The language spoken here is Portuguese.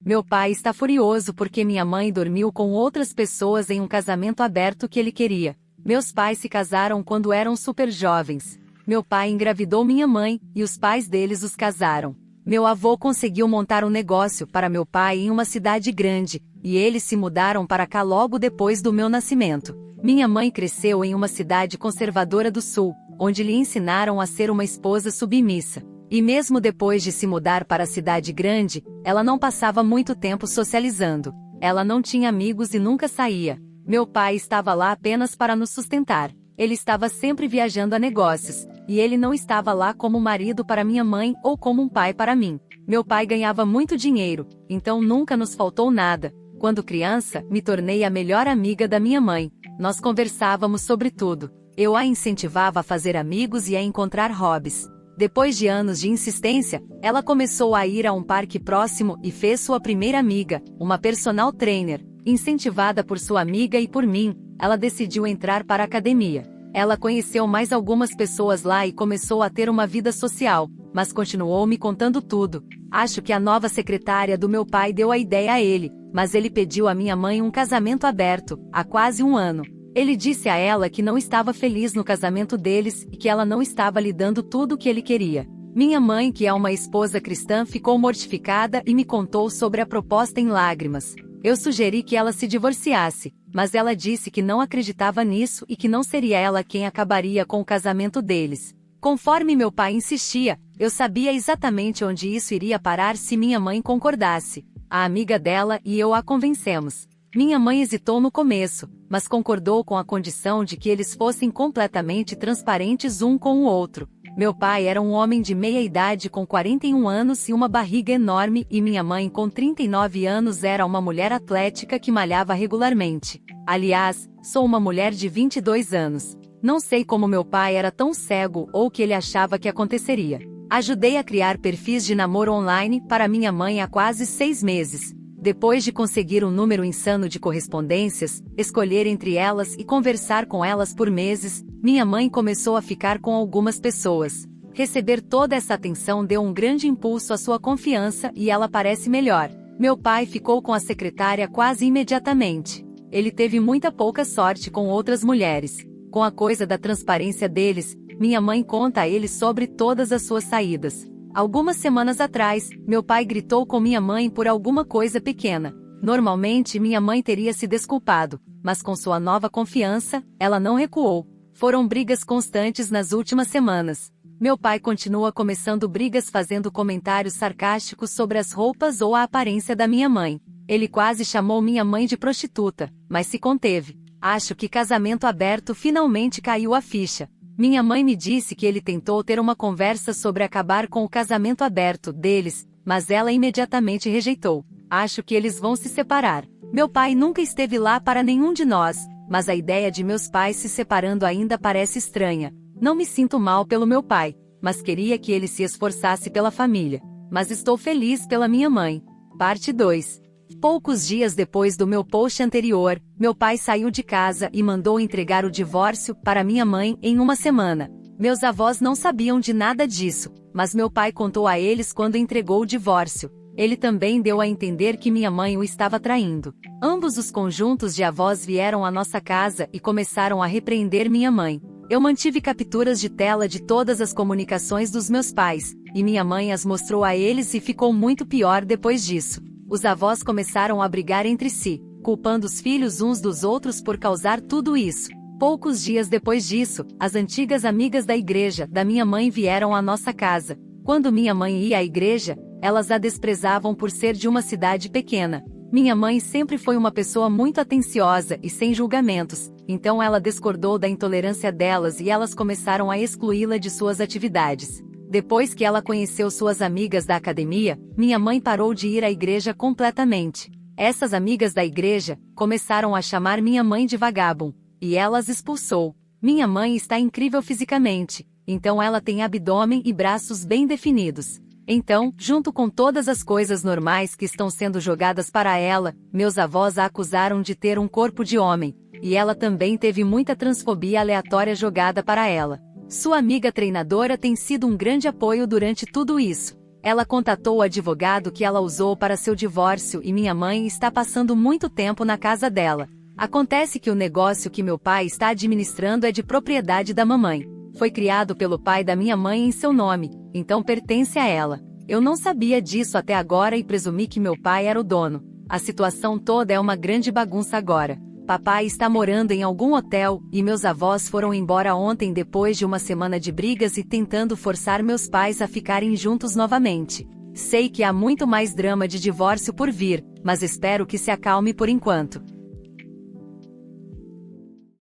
Meu pai está furioso porque minha mãe dormiu com outras pessoas em um casamento aberto que ele queria. Meus pais se casaram quando eram super jovens. Meu pai engravidou minha mãe, e os pais deles os casaram. Meu avô conseguiu montar um negócio para meu pai em uma cidade grande, e eles se mudaram para cá logo depois do meu nascimento. Minha mãe cresceu em uma cidade conservadora do sul, onde lhe ensinaram a ser uma esposa submissa. E mesmo depois de se mudar para a cidade grande, ela não passava muito tempo socializando. Ela não tinha amigos e nunca saía. Meu pai estava lá apenas para nos sustentar. Ele estava sempre viajando a negócios, e ele não estava lá como marido para minha mãe ou como um pai para mim. Meu pai ganhava muito dinheiro, então nunca nos faltou nada. Quando criança, me tornei a melhor amiga da minha mãe. Nós conversávamos sobre tudo. Eu a incentivava a fazer amigos e a encontrar hobbies. Depois de anos de insistência, ela começou a ir a um parque próximo e fez sua primeira amiga, uma personal trainer. Incentivada por sua amiga e por mim, ela decidiu entrar para a academia. Ela conheceu mais algumas pessoas lá e começou a ter uma vida social, mas continuou me contando tudo. Acho que a nova secretária do meu pai deu a ideia a ele, mas ele pediu à minha mãe um casamento aberto, há quase um ano. Ele disse a ela que não estava feliz no casamento deles e que ela não estava lhe dando tudo o que ele queria. Minha mãe, que é uma esposa cristã, ficou mortificada e me contou sobre a proposta em lágrimas. Eu sugeri que ela se divorciasse, mas ela disse que não acreditava nisso e que não seria ela quem acabaria com o casamento deles. Conforme meu pai insistia, eu sabia exatamente onde isso iria parar se minha mãe concordasse. A amiga dela e eu a convencemos. Minha mãe hesitou no começo, mas concordou com a condição de que eles fossem completamente transparentes um com o outro. Meu pai era um homem de meia idade com 41 anos e uma barriga enorme, e minha mãe com 39 anos era uma mulher atlética que malhava regularmente. Aliás, sou uma mulher de 22 anos. Não sei como meu pai era tão cego ou o que ele achava que aconteceria. Ajudei a criar perfis de namoro online para minha mãe há quase 6 meses. Depois de conseguir um número insano de correspondências, escolher entre elas e conversar com elas por meses, minha mãe começou a ficar com algumas pessoas. Receber toda essa atenção deu um grande impulso à sua confiança e ela parece melhor. Meu pai ficou com a secretária quase imediatamente. Ele teve muita pouca sorte com outras mulheres. Com a coisa da transparência deles, minha mãe conta a ele sobre todas as suas saídas. Algumas semanas atrás, meu pai gritou com minha mãe por alguma coisa pequena. Normalmente minha mãe teria se desculpado, mas com sua nova confiança, ela não recuou. Foram brigas constantes nas últimas semanas. Meu pai continua começando brigas fazendo comentários sarcásticos sobre as roupas ou a aparência da minha mãe. Ele quase chamou minha mãe de prostituta, mas se conteve. Acho que casamento aberto finalmente caiu a ficha. Minha mãe me disse que ele tentou ter uma conversa sobre acabar com o casamento aberto deles, mas ela imediatamente rejeitou. Acho que eles vão se separar. Meu pai nunca esteve lá para nenhum de nós, mas a ideia de meus pais se separando ainda parece estranha. Não me sinto mal pelo meu pai, mas queria que ele se esforçasse pela família. Mas estou feliz pela minha mãe. Parte 2. Poucos dias depois do meu post anterior, meu pai saiu de casa e mandou entregar o divórcio para minha mãe em uma semana. Meus avós não sabiam de nada disso, mas meu pai contou a eles quando entregou o divórcio. Ele também deu a entender que minha mãe o estava traindo. Ambos os conjuntos de avós vieram à nossa casa e começaram a repreender minha mãe. Eu mantive capturas de tela de todas as comunicações dos meus pais, e minha mãe as mostrou a eles e ficou muito pior depois disso. Os avós começaram a brigar entre si, culpando os filhos uns dos outros por causar tudo isso. Poucos dias depois disso, as antigas amigas da igreja da minha mãe vieram à nossa casa. Quando minha mãe ia à igreja, elas a desprezavam por ser de uma cidade pequena. Minha mãe sempre foi uma pessoa muito atenciosa e sem julgamentos, então ela discordou da intolerância delas e elas começaram a excluí-la de suas atividades. Depois que ela conheceu suas amigas da academia, minha mãe parou de ir à igreja completamente. Essas amigas da igreja começaram a chamar minha mãe de vagabunda, e ela as expulsou. Minha mãe está incrível fisicamente, então ela tem abdômen e braços bem definidos. Então, junto com todas as coisas normais que estão sendo jogadas para ela, meus avós a acusaram de ter um corpo de homem, e ela também teve muita transfobia aleatória jogada para ela. Sua amiga treinadora tem sido um grande apoio durante tudo isso. Ela contatou o advogado que ela usou para seu divórcio e minha mãe está passando muito tempo na casa dela. Acontece que o negócio que meu pai está administrando é de propriedade da mamãe. Foi criado pelo pai da minha mãe em seu nome, então pertence a ela. Eu não sabia disso até agora e presumi que meu pai era o dono. A situação toda é uma grande bagunça agora. Papai está morando em algum hotel, e meus avós foram embora ontem depois de uma semana de brigas e tentando forçar meus pais a ficarem juntos novamente. Sei que há muito mais drama de divórcio por vir, mas espero que se acalme por enquanto.